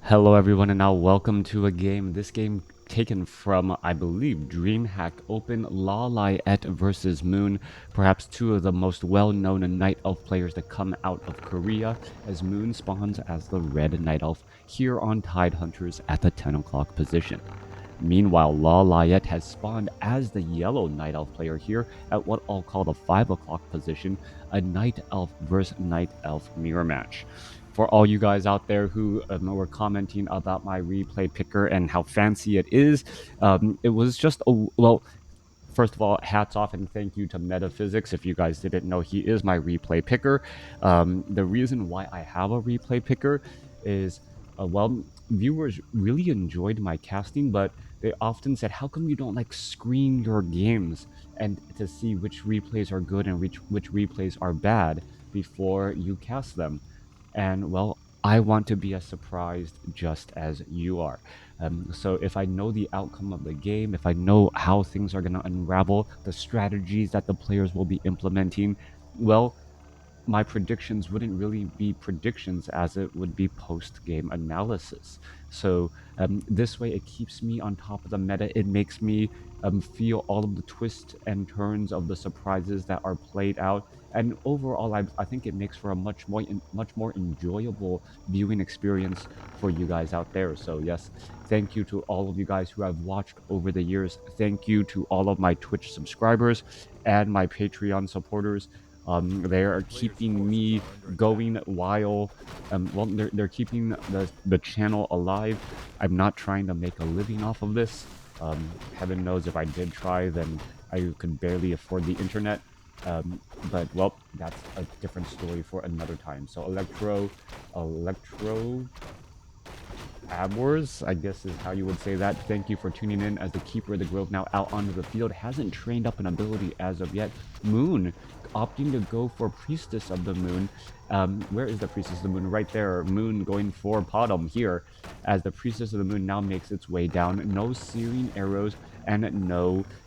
Hello everyone and now welcome to a game. This game taken from, I believe, DreamHack Open LawLiet versus Moon, perhaps two of the most well-known Night Elf players to come out of Korea, as Moon spawns as the red Night Elf here on Tidehunters at the 10 o'clock position. Meanwhile, LawLiet has spawned as the yellow Night Elf player here at what I'll call the 5 o'clock position, a Night Elf versus Night Elf mirror match. For all you guys out there who were commenting about my replay picker and how fancy it is, it was just well, first of all, hats off and thank you to Metaphysics. If you guys didn't know, he is my replay picker. The reason why I have a replay picker is, well, viewers really enjoyed my casting, but they often said, how come you don't like screen your games and to see which replays are good and which replays are bad before you cast them? And well, I want to be as surprised just as you are. So if I know the outcome of the game, if I know how things are going to unravel, the strategies that the players will be implementing, well, my predictions wouldn't really be predictions as it would be post-game analysis. So this way it keeps me on top of the meta. It makes me feel all of the twists and turns of the surprises that are played out. And overall, I think it makes for a much more enjoyable viewing experience for you guys out there. So yes, thank you to all of you guys who have watched over the years. Thank you to all of my Twitch subscribers and my Patreon supporters. They are keeping me going while, well, they're keeping the channel alive. I'm not trying to make a living off of this. Heaven knows if I did try, then I could barely afford the internet. But well, that's a different story for another time. So Electro Abwars, I guess is how you would say that. Thank you for tuning in as the Keeper of the Grove now out onto the field. Hasn't trained up an ability as of yet. Moon opting to go for Priestess of the Moon. Where is the Priestess of the Moon? Right there. Moon going for Potom here as the Priestess of the Moon now makes its way down. No searing arrows and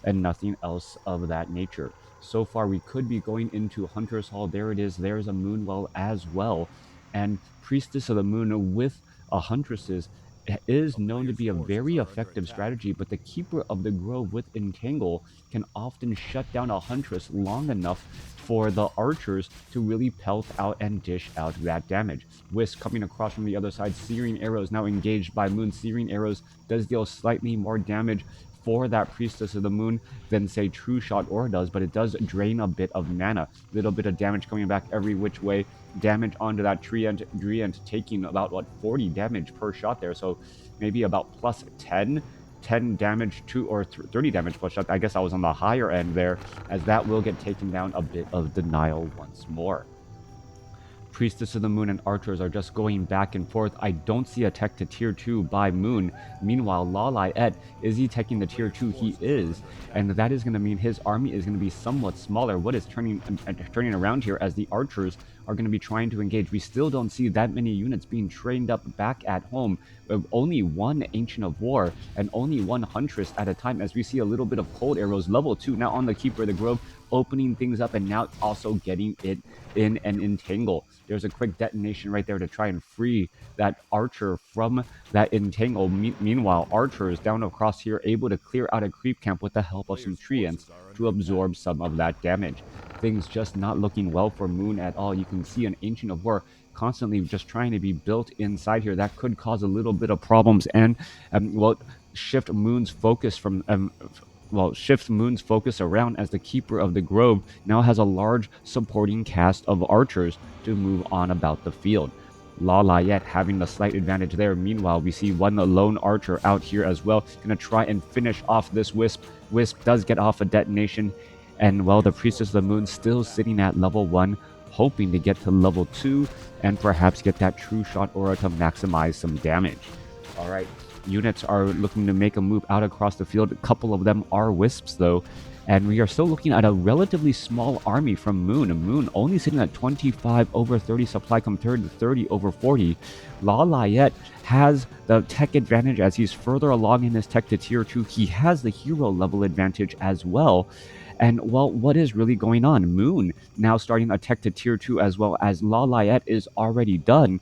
nothing else of that nature. So far, we could be going into Hunter's Hall. There it is. There's a Moonwell as well. And Priestess of the Moon with Huntresses is known to be a very effective strategy, but the Keeper of the Grove with Entangle can often shut down a Huntress long enough for the archers to really pelt out and dish out that damage. Wisp coming across from the other side, Searing Arrows now engaged by Moon. Searing Arrows does deal slightly more damage for that Priestess of the Moon than, say, True Shot Aura does, but it does drain a bit of mana. Little bit of damage coming back every which way. Damage onto that Treant taking about, what, 40 damage per shot there, so maybe about plus 10 damage to, or 30 damage plus shot. I guess I was on the higher end there, as that will get taken down. A bit of denial once more. Priestess of the Moon and Archers are just going back and forth. I don't see a tech to tier 2 by Moon. Meanwhile, LawLiet, is he teching the tier 2? He is, and that is going to mean his army is going to be somewhat smaller. What is turning around here as the Archers are going to be trying to engage? We still don't see that many units being trained up back at home. Only one Ancient of War and only one Huntress at a time, as we see a little bit of Cold Arrows level 2 now on the Keeper of the Grove, opening things up and now also getting it in an Entangle. There's a quick detonation right there to try and free that Archer from that Entangle. Meanwhile, Archers down across here able to clear out a creep camp with the help of some Treants to absorb some of that damage. Things just not looking well for Moon at all. You can see an Ancient of War constantly just trying to be built inside here. That could cause a little bit of problems and, well, shift Moon's focus from... shifts Moon's focus around as the Keeper of the Grove now has a large supporting cast of archers to move on about the field. LawLiet having the slight advantage there. Meanwhile, we see one lone archer out here as well, gonna try and finish off this Wisp. Wisp does get off a detonation, and well, the Priestess of the Moon still sitting at level 1, hoping to get to level 2 and perhaps get that True Shot Aura to maximize some damage. Alright, units are looking to make a move out across the field. A couple of them are Wisps, though. And we are still looking at a relatively small army from Moon. Moon only sitting at 25 over 30 supply compared to 30 over 40. LawLiet has the tech advantage as he's further along in his tech to tier 2. He has the hero level advantage as well. And, well, what is really going on? Moon now starting a tech to tier 2 as well as LawLiet is already done.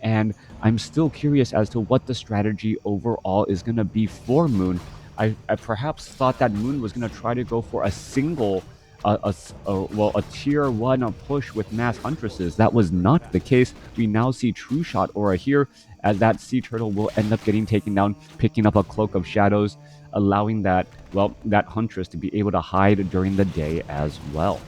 And I'm still curious as to what the strategy overall is going to be for Moon. I perhaps thought that Moon was going to try to go for a single, a tier one push with mass huntresses. That was not the case. We now see True Shot Aura here, as that sea turtle will end up getting taken down, picking up a Cloak of Shadows, allowing that huntress to be able to hide during the day as well.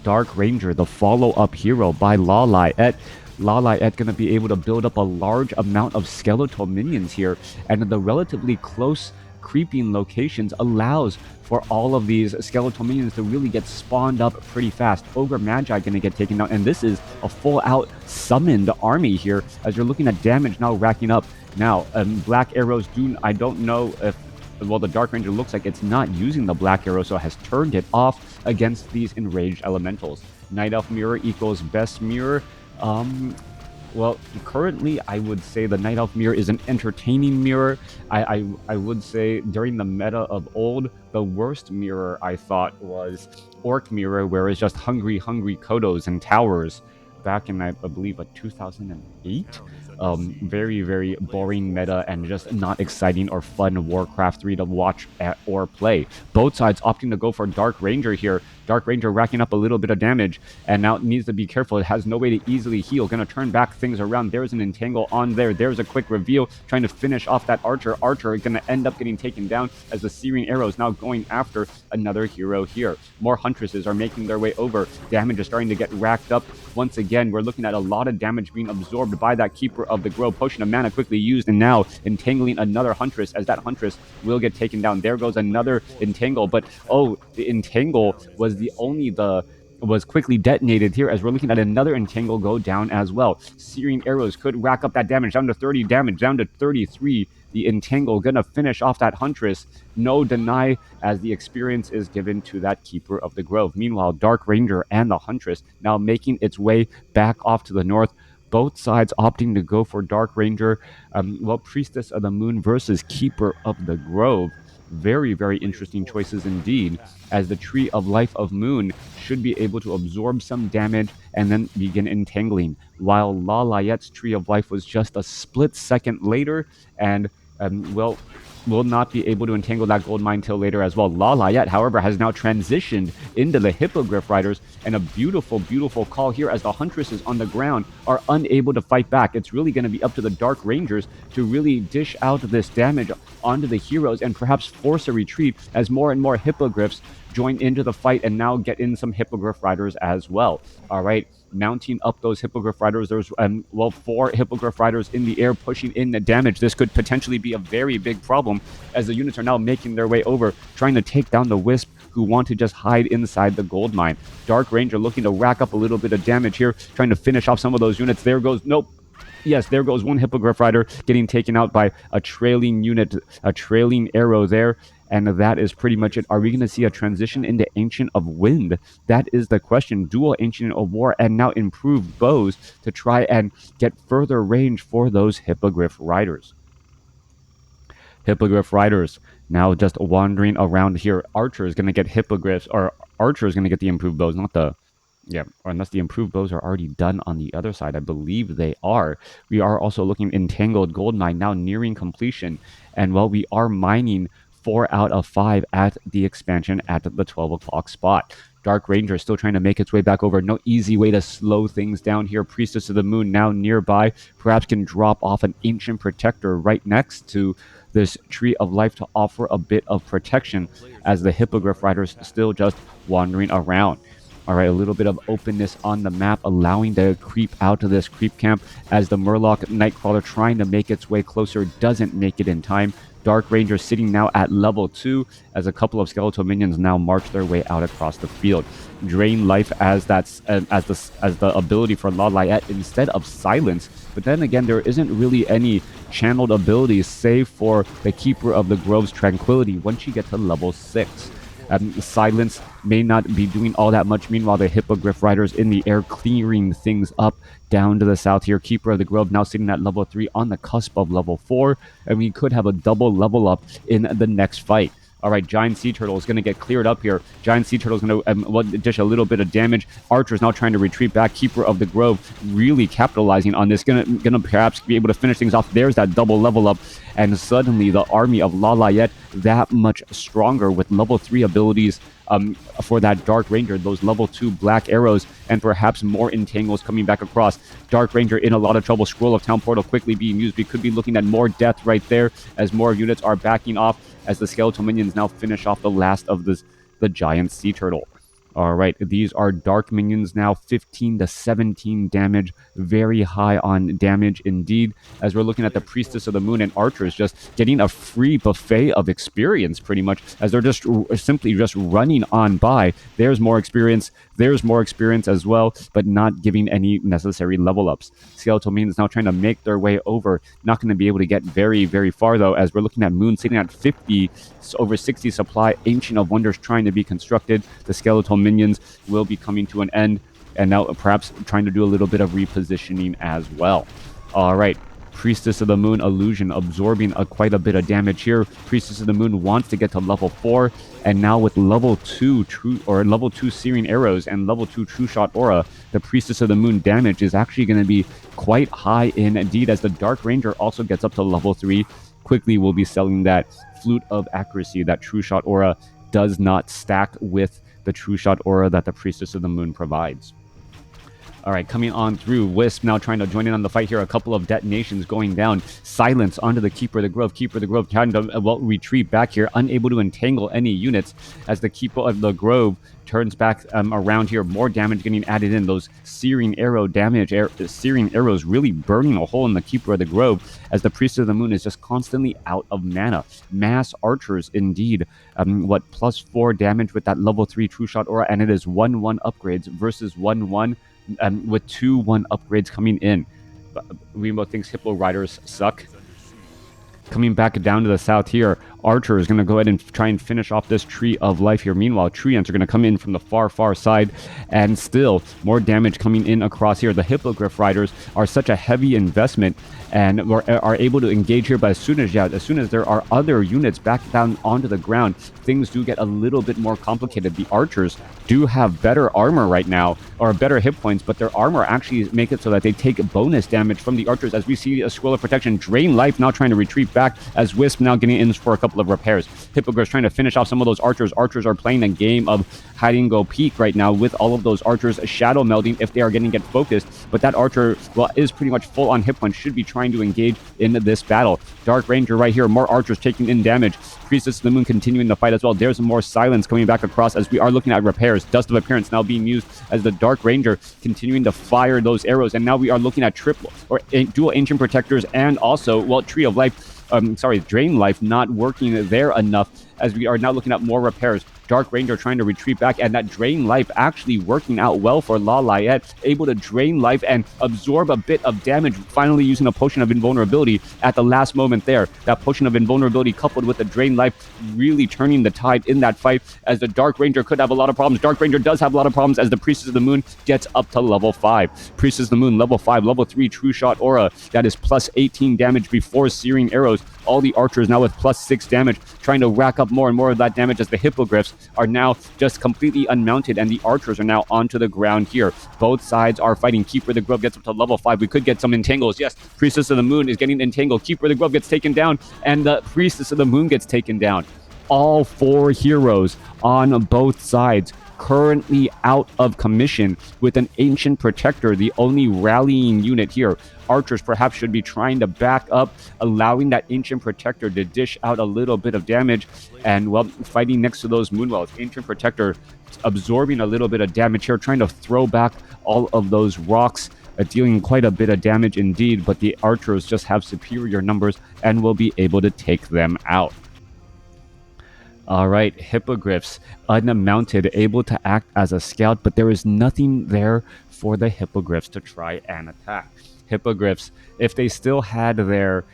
Dark Ranger, the follow-up hero by LawLiet. LawLiet going to be able to build up a large amount of skeletal minions here, and the relatively close creeping locations allows for all of these skeletal minions to really get spawned up pretty fast. Ogre Magi going to get taken down, and this is a full-out summoned army here, as you're looking at damage now racking up. Now, Black Arrows I don't know if, well, the Dark Ranger looks like it's not using the Black Arrow, so it has turned it off against these enraged elementals. Night Elf Mirror equals Best Mirror. Well, currently, I would say the Night Elf Mirror is an entertaining mirror. I would say during the meta of old, the worst mirror I thought was Orc Mirror, where it's just hungry Kodos and towers back in, I believe, 2008. Very, very boring meta and just not exciting or fun Warcraft 3 to watch or play. Both sides opting to go for Dark Ranger here. Dark Ranger racking up a little bit of damage, and now it needs to be careful. It has no way to easily heal. Gonna turn back things around. There's an entangle on there. There's a quick reveal, trying to finish off that Archer. Archer gonna end up getting taken down as the Searing Arrow is now going after another hero here. More Huntresses are making their way over. Damage is starting to get racked up. Once again, we're looking at a lot of damage being absorbed by that Keeper of the Grove. Potion of Mana quickly used, and now entangling another Huntress, as that Huntress will get taken down. There goes another entangle, but oh, the entangle was quickly detonated here, as we're looking at another entangle go down as well. Searing Arrows could rack up that damage, down to 30 damage, down to 33. The entangle gonna finish off that Huntress. No deny, as the experience is given to that Keeper of the Grove. Meanwhile, Dark Ranger and the Huntress now making its way back off to the north. Both sides opting to go for Dark Ranger. Priestess of the Moon versus Keeper of the Grove. Very, very interesting choices indeed, as the Tree of Life of Moon should be able to absorb some damage and then begin entangling, while LawLiet's Tree of Life was just a split second later, and will not be able to entangle that gold mine till later as well. LawLiet, however, has now transitioned into the Hippogriff Riders, and a beautiful, beautiful call here, as the Huntresses on the ground are unable to fight back. It's really going to be up to the Dark Rangers to really dish out this damage onto the heroes and perhaps force a retreat, as more and more Hippogriffs join into the fight and now get in some Hippogriff Riders as well. All right, mounting up those Hippogriff Riders. There's 4 Hippogriff Riders in the air pushing in the damage. This could potentially be a very big problem, as the units are now making their way over, trying to take down the Wisp, who want to just hide inside the gold mine. Dark Ranger looking to rack up a little bit of damage here, trying to finish off some of those units. There goes, nope. Yes, there goes one Hippogriff Rider getting taken out by a trailing unit, a trailing arrow there. And that is pretty much it. Are we going to see a transition into Ancient of Wind? That is the question. Dual Ancient of War, and now improved bows to try and get further range for those Hippogriff Riders. Hippogriff Riders now just wandering around here. Archer is going to get Hippogriffs, or Archer is going to get the improved bows, not the... Yeah, or unless the improved bows are already done on the other side. I believe they are. We are also looking Entangled Gold Mine, now nearing completion. And we are mining 4 out of 5 at the expansion at the 12 o'clock spot. Dark Ranger still trying to make its way back over. No easy way to slow things down here. Priestess of the Moon now nearby. Perhaps can drop off an Ancient Protector right next to this Tree of Life to offer a bit of protection, as the Hippogriff Riders still just wandering around. All right, a little bit of openness on the map, allowing to creep out of this creep camp, as the Murloc Nightcrawler trying to make its way closer doesn't make it in time. Dark Ranger sitting now at level 2, as a couple of skeletal minions now march their way out across the field. Drain life as the ability for LawLiet instead of silence, but then again, there isn't really any channeled abilities save for the Keeper of the Grove's Tranquility once you get to level 6. Silence may not be doing all that much. Meanwhile, the Hippogriff Riders in the air clearing things up down to the south here. Keeper of the Grove now sitting at level 3 on the cusp of level 4, and we could have a double level up in the next fight. All right, Giant Sea Turtle is going to get cleared up here. Giant Sea Turtle is going to dish a little bit of damage. Archer's now trying to retreat back. Keeper of the Grove really capitalizing on this. Gonna perhaps be able to finish things off. There's that double level up. And suddenly the army of LawLiet that much stronger with level 3 abilities for that Dark Ranger, those level 2 black arrows, and perhaps more entangles coming back across. Dark Ranger in a lot of trouble. Scroll of Town Portal quickly being used. We could be looking at more death right there as more units are backing off as the skeletal minions now finish off the last of the giant sea turtle. All right, these are dark minions now, 15 to 17 damage, very high on damage indeed, as we're looking at the Priestess of the Moon and Archers just getting a free buffet of experience pretty much, as they're just simply just running on by. There's more experience as well, but not giving any necessary level ups. Skeletal minions now trying to make their way over, not going to be able to get very, very far though, as we're looking at Moon sitting at 50, over 60 supply, Ancient of Wonders trying to be constructed. The skeletal minions will be coming to an end, and now perhaps trying to do a little bit of repositioning as well. All right, Priestess of the Moon illusion absorbing quite a bit of damage here. Priestess of the Moon wants to get to level 4, and now with level 2 level 2 searing arrows and level 2 true shot aura, the Priestess of the Moon damage is actually going to be quite high indeed, as the Dark Ranger also gets up to level 3. Quickly we'll be selling that Flute of Accuracy. That true shot aura does not stack with the true shot aura that the Priestess of the Moon provides. All right, coming on through, Wisp now trying to join in on the fight here. A couple of detonations going down. Silence onto the Keeper of the Grove. Keeper of the Grove trying to retreat back here, unable to entangle any units as the Keeper of the Grove turns back around here. More damage getting added in. Those searing arrow damage, searing arrows really burning a hole in the Keeper of the Grove, as the Priest of the Moon is just constantly out of mana. Mass archers indeed. +4 damage with that level 3 true shot aura, and it is 1/1 upgrades versus 1/1 with 2/1 upgrades coming in. Rainbow thinks Hippo Riders suck. Coming back down to the south here, Archer is going to go ahead and try and finish off this Tree of Life here. Meanwhile, Treants are going to come in from the far side, and still more damage coming in across here. The Hippogriff Riders are such a heavy investment and are able to engage here, but as soon as there are other units back down onto the ground, things do get a little bit more complicated. The Archers do have better armor right now, or better hit points, but their armor actually make it so that they take bonus damage from the Archers, as we see a Scroll of Protection. Drain Life now trying to retreat back, as Wisp now getting in for a couple of repairs. Hippogriffs trying to finish off some of those Archers. Archers are playing a game of hide and go peek right now with all of those Archers shadow melding if they are going to get focused, but that Archer, well, is pretty much full on hit points, should be trying to engage in this battle. Dark Ranger right here, more Archers taking in damage. Priestess of the Moon continuing the fight as well. There's more silence coming back across as we are looking at repairs. Dust of Appearance now being used as the Dark Ranger continuing to fire those arrows, and now we are looking at triple or dual Ancient Protectors, and also, well, Tree of Life, Drain Life not working there enough, as we are now looking at more repairs. Dark Ranger trying to retreat back, and that Drain Life actually working out well for LawLiet, able to drain life and absorb a bit of damage, finally using a Potion of Invulnerability at the last moment there. That Potion of Invulnerability coupled with the Drain Life really turning the tide in that fight, as the Dark Ranger could have a lot of problems. Dark Ranger does have a lot of problems as the Priestess of the Moon gets up to level 5. Priestess of the Moon, level 5, level 3 True Shot Aura. That is +18 damage before Searing Arrows. All the Archers now with +6 damage, trying to rack up more and more of that damage, as the Hippogriffs are now just completely unmounted, and the Archers are now onto the ground here. Both sides are fighting. Keeper of the Grove gets up to level 5. We could get some entangles. Yes, Priestess of the Moon is getting entangled. Keeper of the Grove gets taken down, and the Priestess of the Moon gets taken down. All 4 heroes on both sides currently out of commission, with an Ancient Protector the only rallying unit here. Archers perhaps should be trying to back up, allowing that Ancient Protector to dish out a little bit of damage, and, well, fighting next to those Moonwells. Ancient Protector absorbing a little bit of damage here, trying to throw back all of those rocks, dealing quite a bit of damage indeed, but the Archers just have superior numbers and will be able to take them out. All right, Hippogriffs, unmounted, able to act as a scout, but there is nothing there for the Hippogriffs to try and attack. Hippogriffs, if they still had their,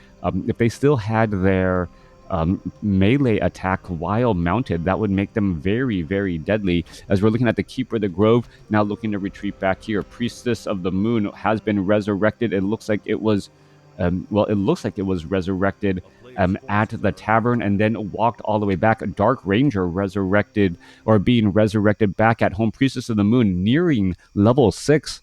melee attack while mounted, that would make them very, very deadly. As we're looking at the Keeper of the Grove, now looking to retreat back here. Priestess of the Moon has been resurrected. It looks like it was, resurrected at the tavern and then walked all the way back. Dark Ranger resurrected, or being resurrected back at home. Priestess of the Moon nearing level 6.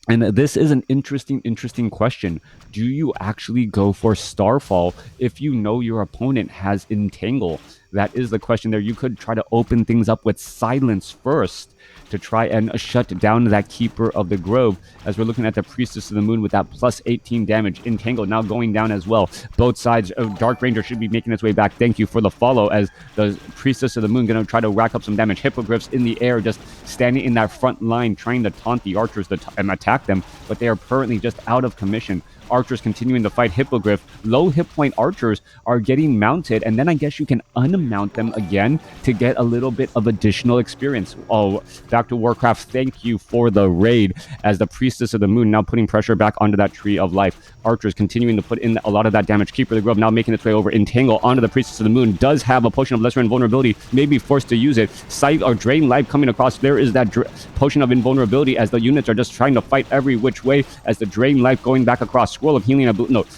And this is an interesting question. Do you actually go for Starfall if you know your opponent has Entangle? That is the question there. You could try to open things up with Silence first to try and shut down that Keeper of the Grove, as we're looking at the Priestess of the Moon with that plus 18 damage. Entangle now going down as well. Both sides of Dark Ranger should be making its way back. Thank you for the follow, as the Priestess of the Moon going to try to rack up some damage. Hippogriffs in the air, just standing in that front line, trying to taunt the archers to attack them, but they are currently just out of commission. Archers continuing to fight Hippogriff. Low hit point archers are getting mounted, and then I guess you can unmount them again to get a little bit of additional experience. Oh, back to WarCraft, thank you for the raid, as the Priestess of the Moon now putting pressure back onto that Tree of Life. Archers continuing to put in a lot of that damage. Keeper of the Grove now making its way over. Entangle onto the Priestess of the Moon. Does have a Potion of Lesser Invulnerability. May be forced to use it. Sight or Drain Life coming across. There is that Potion of Invulnerability, as the units are just trying to fight every which way, as the Drain Life going back across. Scroll of Healing,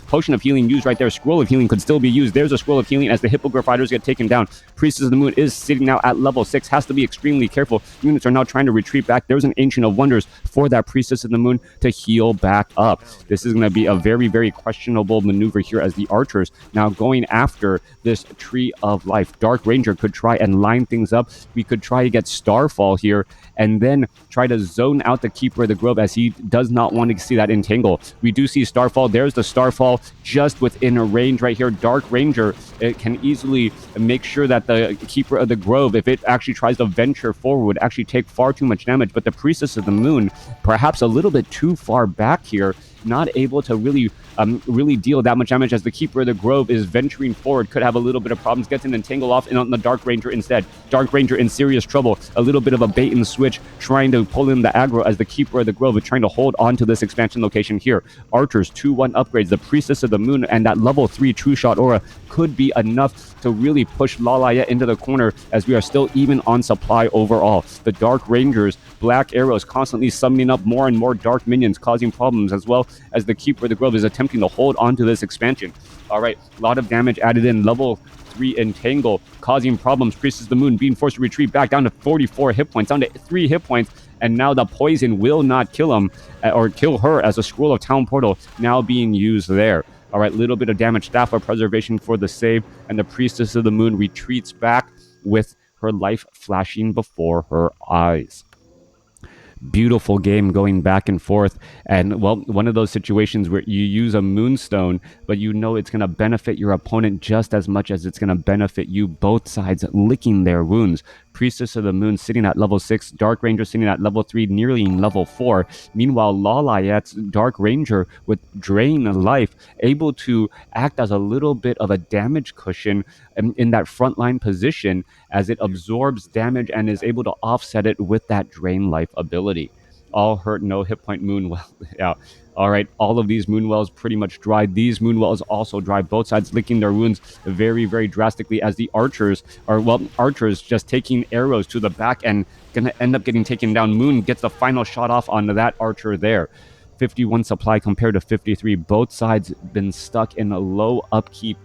Potion of Healing used right there. Scroll of Healing could still be used. There's a Scroll of Healing as the Hippogriff Riders get taken down. Priestess of the Moon is sitting now at level 6. Has to be extremely careful. Units are now trying to retreat back. There's an Ancient of Wonders for that Priestess of the Moon to heal back up. This is going to be a very, very questionable maneuver here, as the archers now going after this Tree of Life. Dark Ranger could try and line things up. We could try to get Starfall here and then try to zone out the Keeper of the Grove, as he does not want to see that Entangle. We do see Starfall. There's the Starfall just within a range right here. Dark Ranger, it can easily make sure that the Keeper of the Grove, if it actually tries to venture forward, would actually take far too much damage. But the Priestess of the Moon, perhaps a little bit too far back here, not able to really deal that much damage, as the Keeper of the Grove is venturing forward. Could have a little bit of problems. Gets an Entangle off and on the Dark Ranger instead. Dark Ranger in serious trouble. A little bit of a bait and switch, trying to pull in the aggro, as the Keeper of the Grove is trying to hold on to this expansion location here. Archers 2-1 upgrades. The Priestess of the Moon and that level 3 True Shot Aura could be enough to really push LawLiet into the corner, as we are still even on supply overall. The Dark Rangers, Black Arrows constantly summoning up more and more Dark Minions, causing problems, as well as the Keeper of the Grove is attempting to hold on to this expansion. All right, a lot of damage added in. Level 3 Entangle causing problems. Priestess of the Moon being forced to retreat back down to 44 hit points, down to 3 hit points, and now the poison will not kill him or kill her, as a Scroll of Town Portal now being used there. All right, little bit of damage. Staff of Preservation for the save, and the Priestess of the Moon retreats back with her life flashing before her eyes. Beautiful game going back and forth, and well, one of those situations where you use a Moonstone, but you know it's going to benefit your opponent just as much as it's going to benefit you. Both sides licking their wounds. Priestess of the Moon sitting at level 6, Dark Ranger sitting at level 3, nearly level 4. Meanwhile, LawLiet's Dark Ranger with Drain Life able to act as a little bit of a damage cushion in that frontline position, as it absorbs damage and is able to offset it with that Drain Life ability. All hurt, no hit point Moonwell. Yeah. All right, all of these Moonwells pretty much dried. These Moonwells also dry. Both sides licking their wounds very, very drastically, as the archers just taking arrows to the back and going to end up getting taken down. Moon gets the final shot off onto that archer there. 51 supply compared to 53. Both sides been stuck in a low upkeep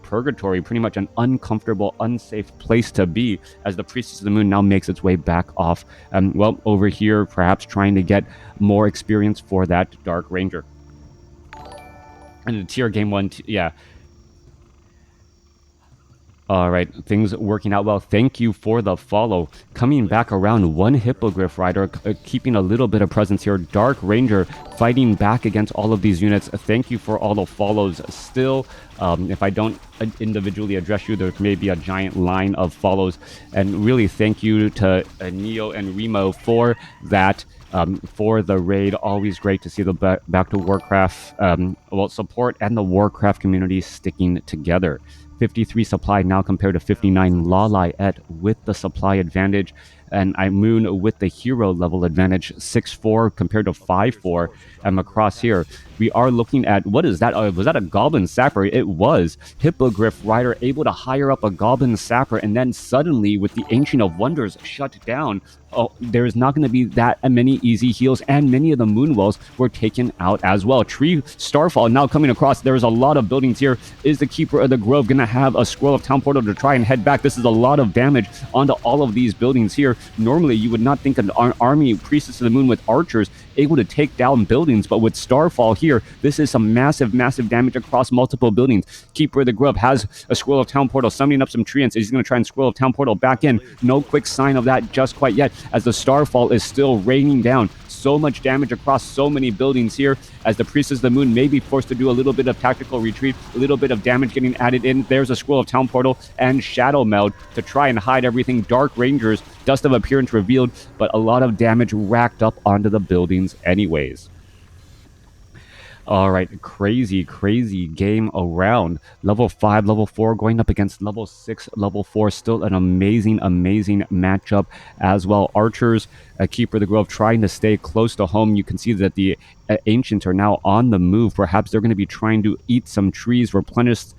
purgatory, pretty much an uncomfortable, unsafe place to be, as the Priestess of the Moon now makes its way back off. Over here, perhaps trying to get more experience for that Dark Ranger. And the tier game 1, yeah. All right, things working out well. Thank you for the follow. Coming back around, one Hippogriff Rider, keeping a little bit of presence here. Dark Ranger fighting back against all of these units. Thank you for all the follows still. If I don't individually address you, there may be a giant line of follows. And really thank you to Neo and Remo for that. For the raid. Always great to see the back to WarCraft support and the WarCraft community sticking together. 53 supply now compared to 59. LawLiet with the supply advantage, and Moon with the hero level advantage, 6-4 compared to 5-4. Across here, we are looking at, what is that? Was that a Goblin Sapper? It was. Hippogriff Rider able to hire up a Goblin Sapper, and then suddenly, with the Ancient of Wonders shut down, there's not going to be that many easy heals, and many of the Moonwells were taken out as well. Tree Starfall now coming across. There's a lot of buildings here. Is the Keeper of the Grove going to have a Scroll of Town Portal to try and head back? This is a lot of damage onto all of these buildings here. Normally, you would not think an army Priestess of the Moon with archers able to take down buildings, but with Starfall here, this is some massive, massive damage across multiple buildings. Keeper of the Grove has a Scroll of Town Portal, summoning up some treants. He's going to try and Scroll of Town Portal back in. No quick sign of that just quite yet, as the Starfall is still raining down. So much damage across so many buildings here, as the Priestess of the Moon may be forced to do a little bit of tactical retreat, a little bit of damage getting added in. There's a Scroll of Town Portal and Shadow Meld to try and hide everything. Dark Rangers, Dust of Appearance revealed, but a lot of damage racked up onto the buildings anyways. All right, crazy, crazy game around. Level 5, level 4 going up against level 6, level 4. Still an amazing, amazing matchup as well. Archers, Keeper of the Grove trying to stay close to home. You can see that the Ancients are now on the move. Perhaps they're going to be trying to eat some trees, replenish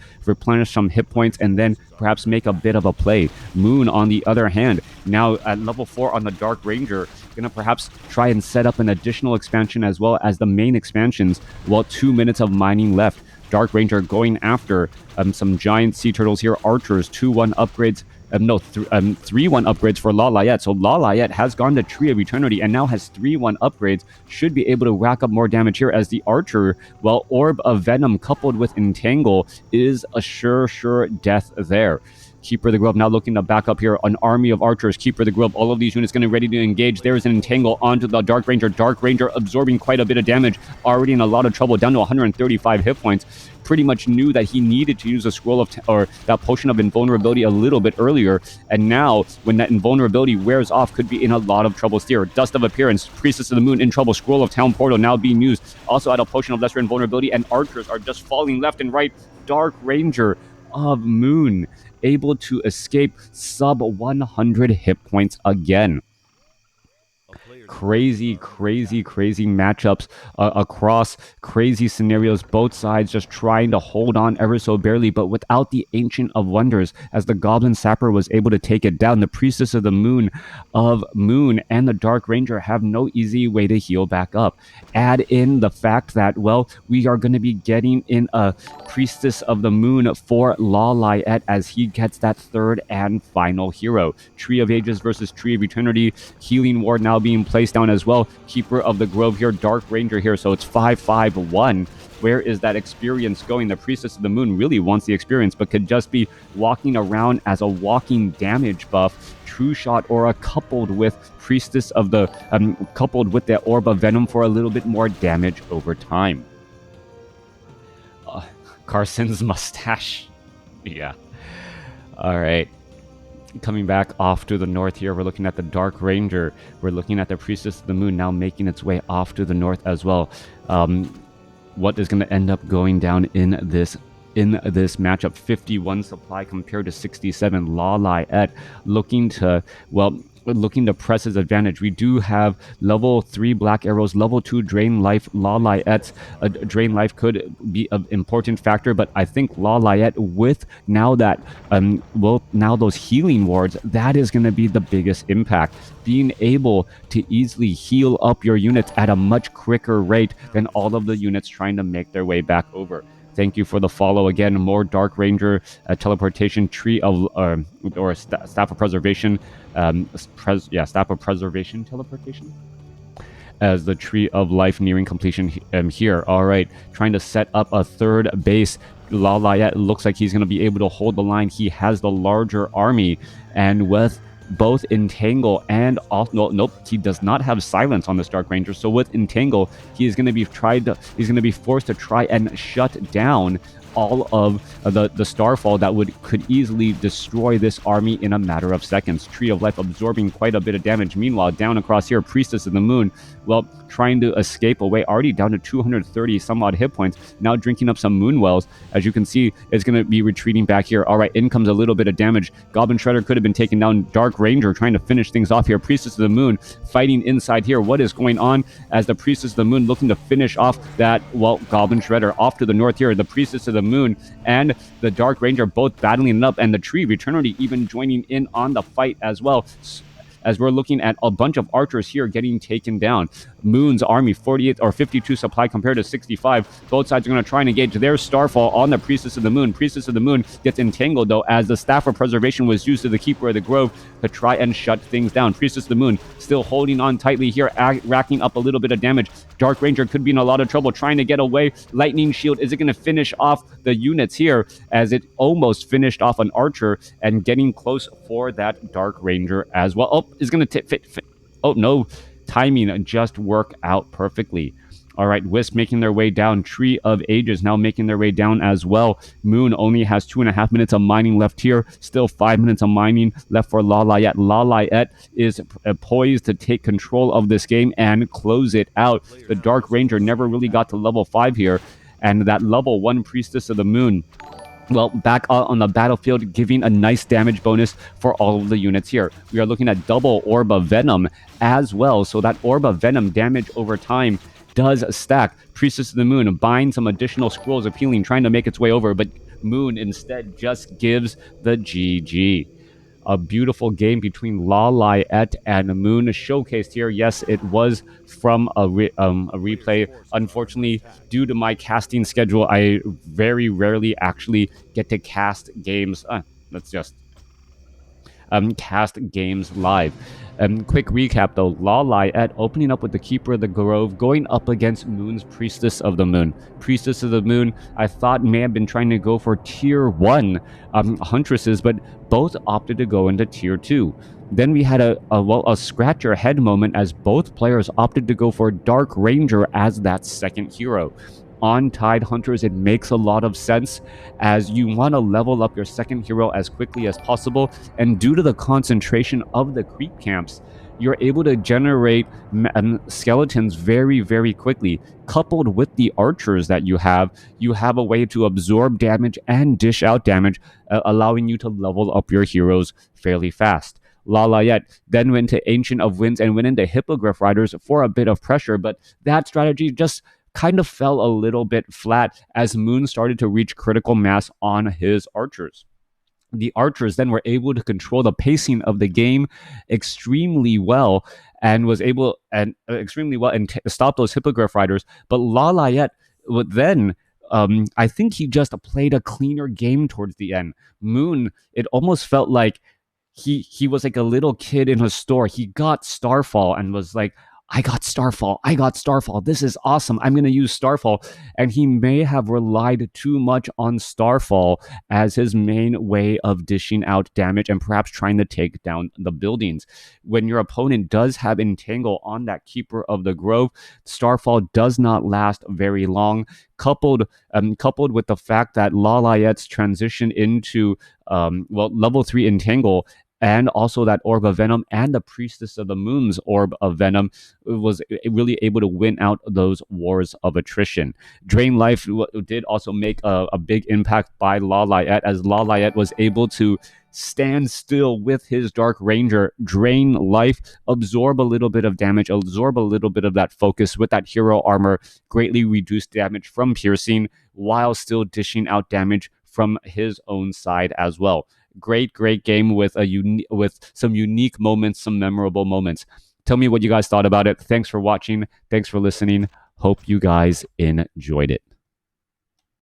some hit points, and then perhaps make a bit of a play. Moon, on the other hand, now at level 4 on the Dark Ranger, going to perhaps try and set up an additional expansion as well as the main expansions. Well, 2 minutes of mining left. Dark Ranger going after some giant sea turtles here. Archers, 2-1 upgrades. 3-1 upgrades for LawLiet. So LawLiet has gone to Tree of Eternity and now has 3-1 upgrades. Should be able to rack up more damage here, as the Archer, well, Orb of Venom coupled with Entangle is a sure death there. Keeper of the Grove now looking to back up here. An army of archers. Keeper of the Grove, all of these units going to be ready to engage. There is an Entangle onto the Dark Ranger. Dark Ranger absorbing quite a bit of damage. Already in a lot of trouble, down to 135 hit points. Pretty much knew that he needed to use a scroll of or that potion of invulnerability a little bit earlier, and now when that invulnerability wears off, could be in a lot of trouble here. Dust of Appearance, Priestess of the Moon in trouble. Scroll of Town Portal now being used. Also had a potion of lesser invulnerability, and archers are just falling left and right. Dark Ranger of Moon able to escape sub 100 hit points again. Crazy matchups across crazy scenarios. Both sides just trying to hold on ever so barely, but without the Ancient of Wonders, as the Goblin Sapper was able to take it down. The Priestess of the Moon and the Dark Ranger have no easy way to heal back up. Add in the fact that, well, we are going to be getting in a Priestess of the Moon for LawLiet as he gets that third and final hero. Tree of Ages versus Tree of Eternity. Healing Ward now being placed down as well. Keeper of the Grove here, Dark Ranger here, so it's 5-5-1. Where is that experience going? The Priestess of the Moon really wants the experience, but could just be walking around as a walking damage buff. True Shot Aura coupled with Priestess of the coupled with the Orb of Venom for a little bit more damage over time. Carson's mustache. Yeah. All right. Coming back off to the north here, we're looking at the Dark Ranger. We're looking at the Priestess of the Moon now making its way off to the north as well. What is going to end up going down in this matchup? 51 supply compared to 67. LawLiet looking to press his advantage. We do have level 3 Black Arrows, level 2 Drain Life. LawLiet's Drain Life could be an important factor, but I think LawLiet with now that now those healing wards, that is going to be the biggest impact. Being able to easily heal up your units at a much quicker rate than all of the units trying to make their way back over. Thank you for the follow again. More Dark Ranger teleportation, Tree of or Staff of Preservation, Staff of Preservation teleportation, as the Tree of Life nearing completion here. All right, trying to set up a third base. LawLiet looks like he's going to be able to hold the line. He has the larger army, and with both Entangle and nope, he does not have Silence on this Dark Ranger. So with Entangle, he's going to be forced to try and shut down all of the starfall that could easily destroy this army in a matter of seconds. Tree of Life absorbing quite a bit of damage. Meanwhile, down across here, Priestess of the Moon, well, trying to escape away, already down to 230 some odd hit points, now drinking up some Moon Wells. As you can see, it's going to be retreating back here. All right, in comes a little bit of damage. Goblin Shredder could have been taken down. Dark Ranger trying to finish things off here. Priestess of the Moon fighting inside here. What is going on as the Priestess of the Moon looking to finish off that, well, Goblin Shredder off to the north here. The Priestess of the Moon and the Dark Ranger both battling it up, and the Tree of Eternity even joining in on the fight as well, as we're looking at a bunch of archers here getting taken down. Moon's army, 48 or 52 supply compared to 65. Both sides are going to try and engage their Starfall on the Priestess of the Moon. Priestess of the Moon gets entangled, though, as the Staff of Preservation was used to the Keeper of the Grove to try and shut things down. Priestess of the Moon still holding on tightly here, racking up a little bit of damage. Dark Ranger could be in a lot of trouble trying to get away. Lightning Shield, is it going to finish off the units here, as it almost finished off an archer and getting close for that Dark Ranger as well. Oh, is going to fit. Oh, no. Timing just work out perfectly. All right, Wisp making their way down. Tree of Ages now making their way down as well. Moon only has 2.5 minutes of mining left here. Still 5 minutes of mining left for LawLiet. LawLiet is poised to take control of this game and close it out. The Dark Ranger never really got to level 5 here. And that level 1 Priestess of the Moon, well, back on the battlefield, giving a nice damage bonus for all of the units here. We are looking at double Orb of Venom as well. So that Orb of Venom damage over time does stack. Priestess of the Moon buying some additional scrolls of healing, trying to make its way over, but Moon instead just gives the GG. A beautiful game between LawLiet and Moon showcased here. Yes, it was from a replay. Unfortunately, due to my casting schedule, I very rarely actually get to cast games. Let's just cast games live. Quick recap though, LawLiet opening up with the Keeper of the Grove, going up against Moon's Priestess of the Moon. Priestess of the Moon, I thought may have been trying to go for tier 1 Huntresses, but both opted to go into tier 2. Then we had a scratch your head moment as both players opted to go for Dark Ranger as that second hero. On Tide Hunters, it makes a lot of sense, as you want to level up your second hero as quickly as possible, and due to the concentration of the creep camps, you're able to generate skeletons very, very quickly. Coupled with the archers that you have a way to absorb damage and dish out damage, allowing you to level up your heroes fairly fast. LawLiet then went to Ancient of Winds and went into Hippogriff Riders for a bit of pressure, but that strategy just kind of fell a little bit flat as Moon started to reach critical mass on his archers. The archers then were able to control the pacing of the game extremely well and stop those Hippogriff Riders. But LawLiet would then, I think he just played a cleaner game towards the end. Moon, it almost felt like he was like a little kid in a store. He got Starfall and was like, I got Starfall. This is awesome. I'm going to use Starfall. And he may have relied too much on Starfall as his main way of dishing out damage and perhaps trying to take down the buildings. When your opponent does have Entangle on that Keeper of the Grove, Starfall does not last very long. Coupled with the fact that LawLiet's transition into level 3 Entangle, and also that Orb of Venom and the Priestess of the Moon's Orb of Venom, was really able to win out those wars of attrition. Drain Life did also make a big impact by LawLiet, as LawLiet was able to stand still with his Dark Ranger, drain life, absorb a little bit of damage, absorb a little bit of that focus with that hero armor, greatly reduce damage from piercing while still dishing out damage from his own side as well. Great game with some unique moments, some memorable moments. Tell me what you guys thought about it. Thanks for watching. Thanks for listening. Hope you guys enjoyed it.